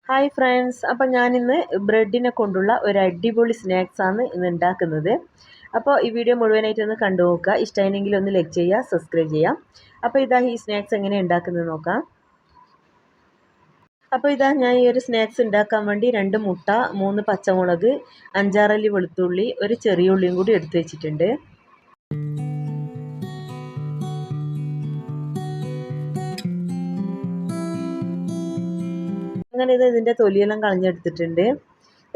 Hi friends, അപ്പോൾ ഞാനിന്ന് ബ്രെഡിനെ കൊണ്ടുള്ള ഒരു അടിപൊളി സ്നാക്സാണ് ഇന്ന് ഉണ്ടാക്കുന്നത്. അപ്പോൾ ഈ വീഡിയോ മുഴുവനായിട്ടൊന്ന് കണ്ടു നോക്കുക. ഇഷ്ടമായെങ്കിൽ ഒന്ന് ലൈക്ക് ചെയ്യുക, സബ്സ്ക്രൈബ് ചെയ്യാം. അപ്പോൾ ഇതാ ഈ സ്നാക്സ് എങ്ങനെ ഉണ്ടാക്കുന്നത് നോക്കാം. അപ്പോൾ ഇതാ ഞാൻ ഈ ഒരു സ്നാക്സ് ഉണ്ടാക്കാൻ വേണ്ടി 2 മുട്ട, 3 പച്ചമുളക്, 5-6 അല്ലി വെളുത്തുള്ളി, ഒരു ചെറിയ ഉള്ളിയും കൂടി എടുത്തു വെച്ചിട്ടുണ്ട്. അങ്ങനെ ഇതിൻ്റെ തൊലിയെല്ലാം കളഞ്ഞെടുത്തിട്ടുണ്ട്.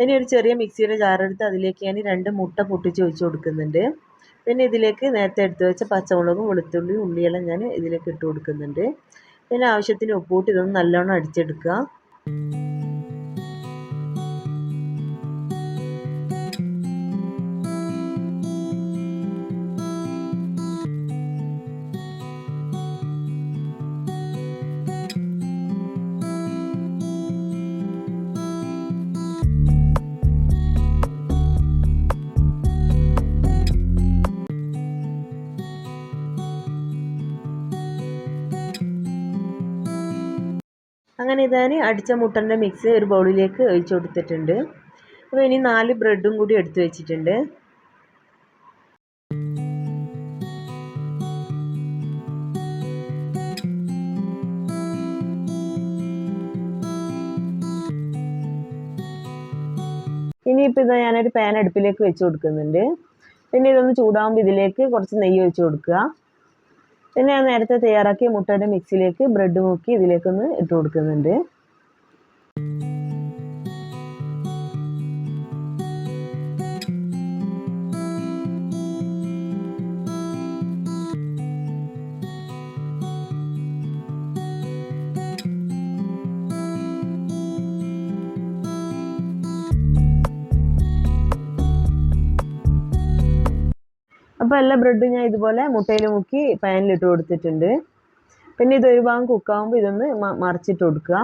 ഇനി ഒരു ചെറിയ മിക്സിയുടെ ജാറെടുത്ത് അതിലേക്ക് ഞാൻ 2 മുട്ട പൊട്ടിച്ച് ഒഴിച്ച് കൊടുക്കുന്നുണ്ട്. പിന്നെ ഇതിലേക്ക് നേരത്തെ എടുത്ത് വെച്ച പച്ചമുളകും വെളുത്തുള്ളിയും ഉള്ളിയെല്ലാം ഞാൻ ഇതിലേക്ക് ഇട്ട് കൊടുക്കുന്നുണ്ട്. പിന്നെ ആവശ്യത്തിന് ഉപ്പിട്ട് ഇതൊന്ന് നല്ലോണം അടിച്ചെടുക്കുക. അങ്ങനെ ഞാൻ അടിച്ച മുട്ടൻ്റെ മിക്സ് ഒരു ബൗളിലേക്ക് ഒഴിച്ചു കൊടുത്തിട്ടുണ്ട്. അപ്പോൾ ഇനി 4 ബ്രെഡും കൂടി എടുത്തു വെച്ചിട്ടുണ്ട്. ഇനിയിപ്പോൾ ഇതാ ഞാനൊരു പാൻ അടുപ്പിലേക്ക് വെച്ച് കൊടുക്കുന്നുണ്ട്. പിന്നെ ഇതൊന്ന് ചൂടാകുമ്പോൾ ഇതിലേക്ക് കുറച്ച് നെയ്യ് ഒഴിച്ച് കൊടുക്കുക. പിന്നെ ഞാൻ നേരത്തെ തയ്യാറാക്കിയ മുട്ടയുടെ മിക്സിലേക്ക് ബ്രെഡ് മുക്കി ഇതിലേക്കൊന്ന് ഇട്ട് കൊടുക്കുന്നുണ്ട്. അപ്പോൾ എല്ലാ ബ്രെഡും ഞാൻ ഇതുപോലെ മുട്ടയിൽ മുക്കി പാനിലിട്ട് കൊടുത്തിട്ടുണ്ട്. പിന്നെ ഇതൊരു ഭാഗം കുക്കാകുമ്പോൾ ഇതൊന്ന് മറിച്ചിട്ട് കൊടുക്കുക.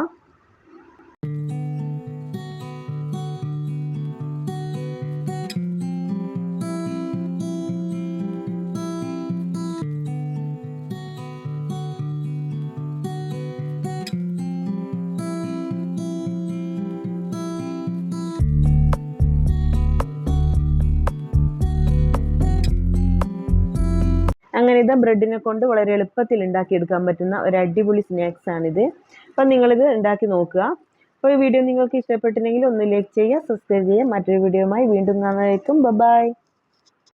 അങ്ങനെ ഇതാ ബ്രെഡിനെ കൊണ്ട് വളരെ എളുപ്പത്തിൽ ഉണ്ടാക്കിയെടുക്കാൻ പറ്റുന്ന ഒരു അടിപൊളി സ്നാക്സാണിത്. അപ്പം നിങ്ങളിത് ഉണ്ടാക്കി നോക്കുക. അപ്പോൾ ഈ വീഡിയോ നിങ്ങൾക്ക് ഇഷ്ടപ്പെട്ടിട്ടുണ്ടെങ്കിൽ ഒന്ന് ലൈക്ക് ചെയ്യുക, സബ്സ്ക്രൈബ് ചെയ്യുക. മറ്റൊരു വീഡിയോയുമായി വീണ്ടും കാണുന്നതായിരിക്കും. ബൈ.